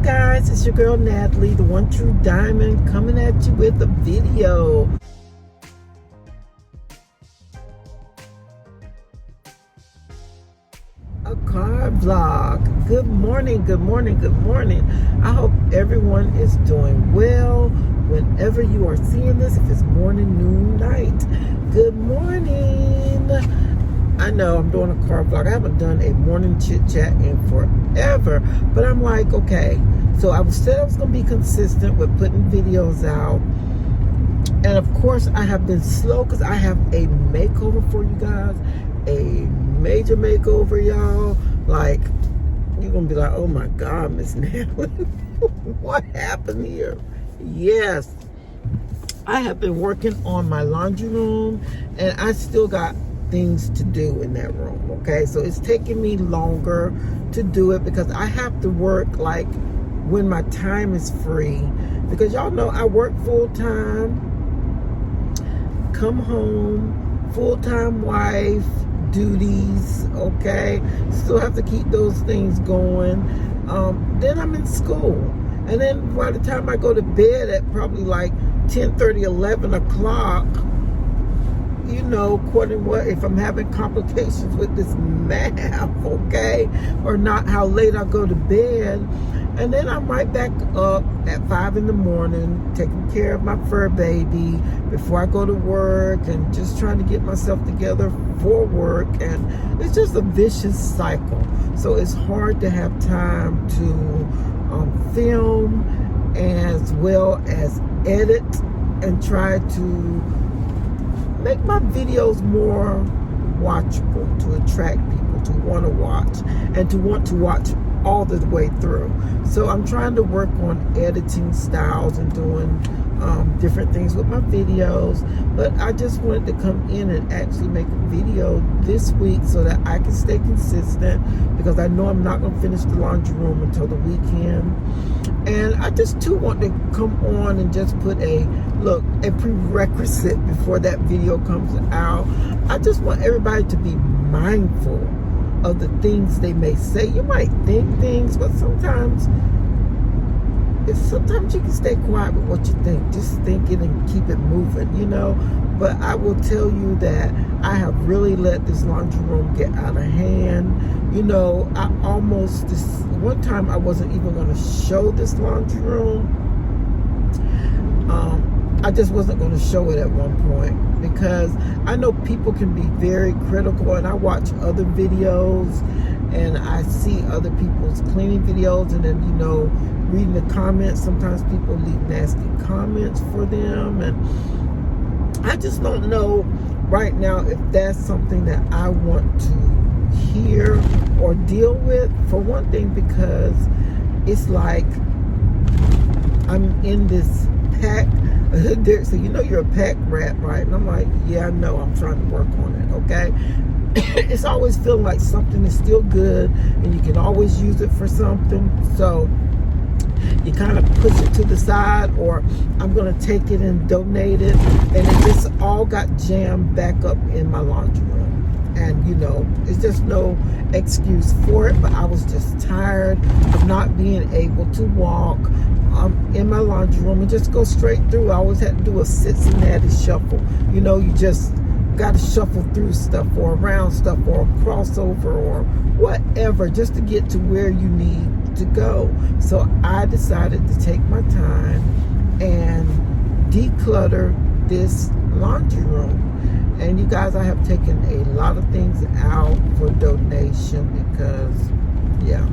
guys, it's your girl Natalie, the one true diamond, coming at you with a video. A car vlog. Good morning, good morning, good morning. I hope everyone is doing well whenever you are seeing this, if it's morning, noon, night. Good morning. I know I'm doing a car vlog. I haven't done a morning chit chat in forever, but I'm like, okay. So I said I was going to be consistent with putting videos out. And of course, I have been slow because I have a makeover for you guys. A major makeover, y'all. Like, you're going to be like, oh my God, Miss Natalie, what happened here? Yes, I have been working on my laundry room, and I still got things to do in that room, okay? So it's taking me longer to do it because I have to work like when my time is free, because y'all know I work full-time, come home, full-time wife duties, okay? Still have to keep those things going. Then I'm in school, and then by the time I go to bed at probably like 10:30, 11 o'clock, you know, according what, if I'm having complications with this math, okay, or not, how late I go to bed. And then I'm right back up at 5 in the morning, taking care of my fur baby before I go to work, and just trying to get myself together for work. And it's just a vicious cycle. So it's hard to have time to film, as well as edit and try to make my videos more watchable, to attract people to want to watch and to want to watch all the way through. So I'm trying to work on editing styles and doing different things with my videos. But I just wanted to come in and actually make a video this week so that I can stay consistent, because I know I'm not going to finish the laundry room until the weekend. And I just too want to come on and just put a prerequisite before that video comes out. I just want everybody to be mindful of the things they may say. You might think things, but sometimes you can stay quiet with what you think. Just think it and keep it moving, you know. But I will tell you that I have really let this laundry room get out of hand. You know, one time I wasn't even going to show this laundry room. I just wasn't going to show it at one point, because I know people can be very critical, and I watch other videos and I see other people's cleaning videos, and then, you know, reading the comments, sometimes people leave nasty comments for them, and I just don't know right now if that's something that I want to hear or deal with. For one thing, because it's like I'm in this pack. So you know you're a pack rat, right? And I'm like, yeah, I know, I'm trying to work on it, okay? It's always feeling like something is still good and you can always use it for something. So you kind of push it to the side, or I'm going to take it and donate it. And it just all got jammed back up in my laundry room. And, you know, it's just no excuse for it, but I was just tired of not being able to walk in my laundry room and just go straight through. I always had to do a Cincinnati shuffle. You know, you just got to shuffle through stuff, or around stuff, or a crossover, or whatever, just to get to where you need to go. So I decided to take my time and declutter this laundry room. And you guys, I have taken a lot of things out for donation, because, yeah.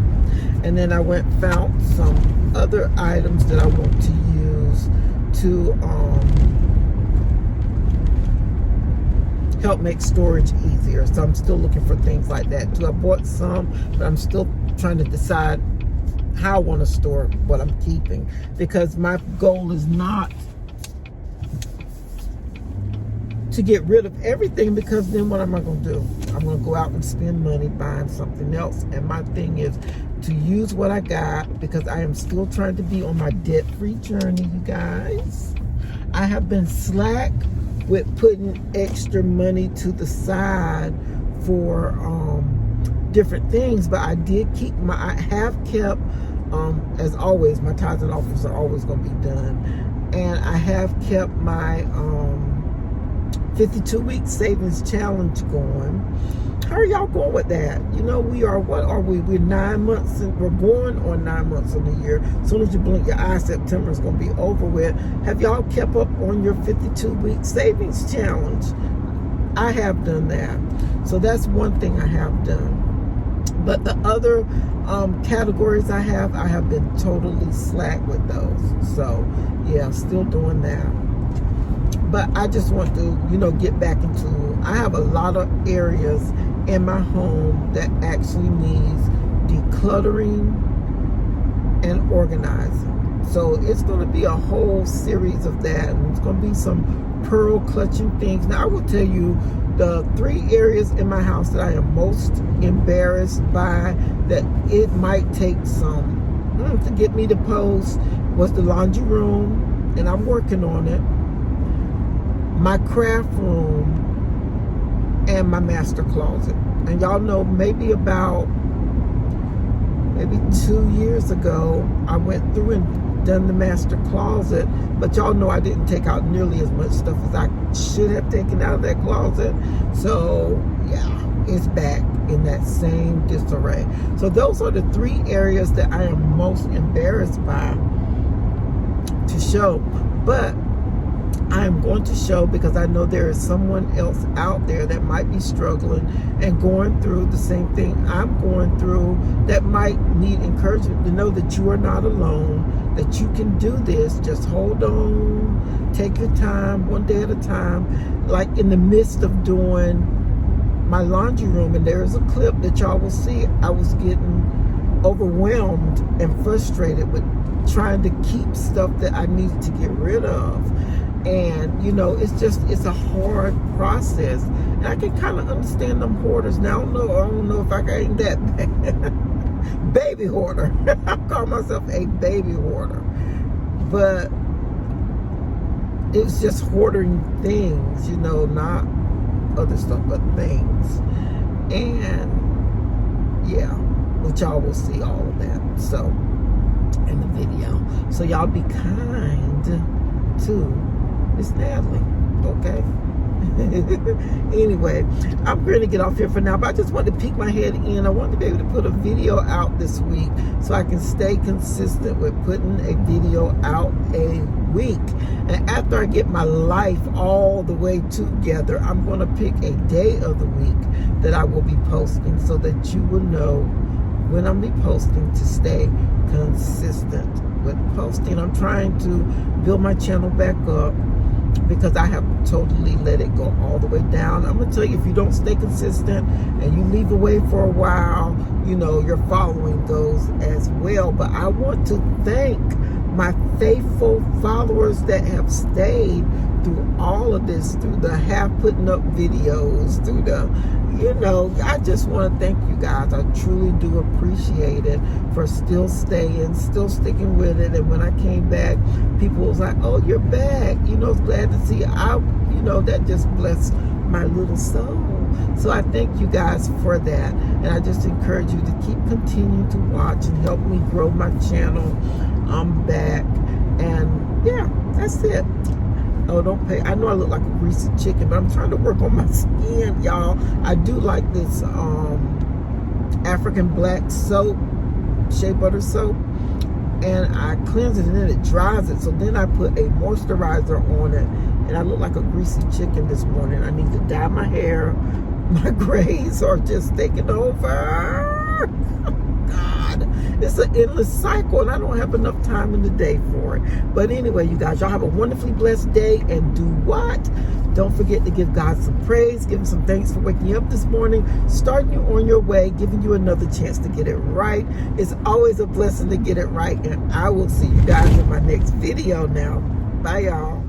And then I went and found some other items that I want to use to help make storage easier. So I'm still looking for things like that too. I bought some, but I'm still trying to decide how I want to store what I'm keeping, because my goal is not to get rid of everything, because then what am I going to do? I'm going to go out and spend money buying something else. And my thing is to use what I got, because I am still trying to be on my debt-free journey, you guys. I have been slack with putting extra money to the side for different things, but I have kept As always, my tithes and offerings are always going to be done. And I have kept my 52-week savings challenge going. How are y'all going with that? You know, what are we? We're 9 months, we're going on 9 months in the year. As soon as you blink your eye, September is going to be over with. Have y'all kept up on your 52-week savings challenge? I have done that. So that's one thing I have done. But the other categories I have been totally slack with those. So yeah, I'm still doing that. But I just want to, get back into, I have a lot of areas in my home that actually needs decluttering and organizing. So it's going to be a whole series of that. And it's going to be some pearl clutching things. Now I will tell you the 3 areas in my house that I am most embarrassed by, that it might take some to get me to post, was the laundry room, and I'm working on it, my craft room, and my master closet. And y'all know, maybe 2 years ago, I went through and done the master closet, but y'all know I didn't take out nearly as much stuff as I should have taken out of that closet. So yeah, it's back in that same disarray. So those are the 3 areas that I am most embarrassed by to show. But I am going to show, because I know there is someone else out there that might be struggling and going through the same thing I'm going through, that might need encouragement to know that you are not alone, that you can do this. Just hold on, take your time, one day at a time. Like in the midst of doing my laundry room, and there's a clip that y'all will see, I was getting overwhelmed and frustrated with trying to keep stuff that I needed to get rid of. And it's a hard process, and I can kind of understand them hoarders. Now I don't know if I ain't that bad. Baby hoarder. I call myself a baby hoarder, but it's just hoarding things, not other stuff but things. And yeah, but y'all will see all of that so in the video. So y'all be kind to Miss Natalie, okay? Anyway, I'm going to get off here for now, but I just wanted to peek my head in. I wanted to be able to put a video out this week so I can stay consistent with putting a video out a week. And after I get my life all the way together, I'm going to pick a day of the week that I will be posting, so that you will know when I'm be posting, to stay consistent with posting. I'm trying to build my channel back up, because I have totally let it go all the way down. I'm gonna tell you, if you don't stay consistent and you leave away for a while, your following goes as well. But I want to thank my faithful followers that have stayed through all of this, through the half putting up videos, through the, I just want to thank you guys. I truly do appreciate it for still staying, still sticking with it. And when I came back, people was like, "Oh, you're back." Glad to see you. That just blessed my little soul. So I thank you guys for that. And I just encourage you to keep continuing to watch and help me grow my channel. I'm back. And yeah, that's it. Oh, don't pay. I know I look like a greasy chicken, but I'm trying to work on my skin, y'all. I do like this African black soap, shea butter soap, and I cleanse it and then it dries it. So then I put a moisturizer on it, and I look like a greasy chicken this morning. I need to dye my hair. My grays are just taking over. God, it's an endless cycle, and I don't have enough time in the day for it. But anyway, you guys, y'all have a wonderfully blessed day, and do what? Don't forget to give God some praise, give him some thanks for waking you up this morning, starting you on your way, giving you another chance to get it right. It's always a blessing to get it right, and I will see you guys in my next video now. Bye, y'all.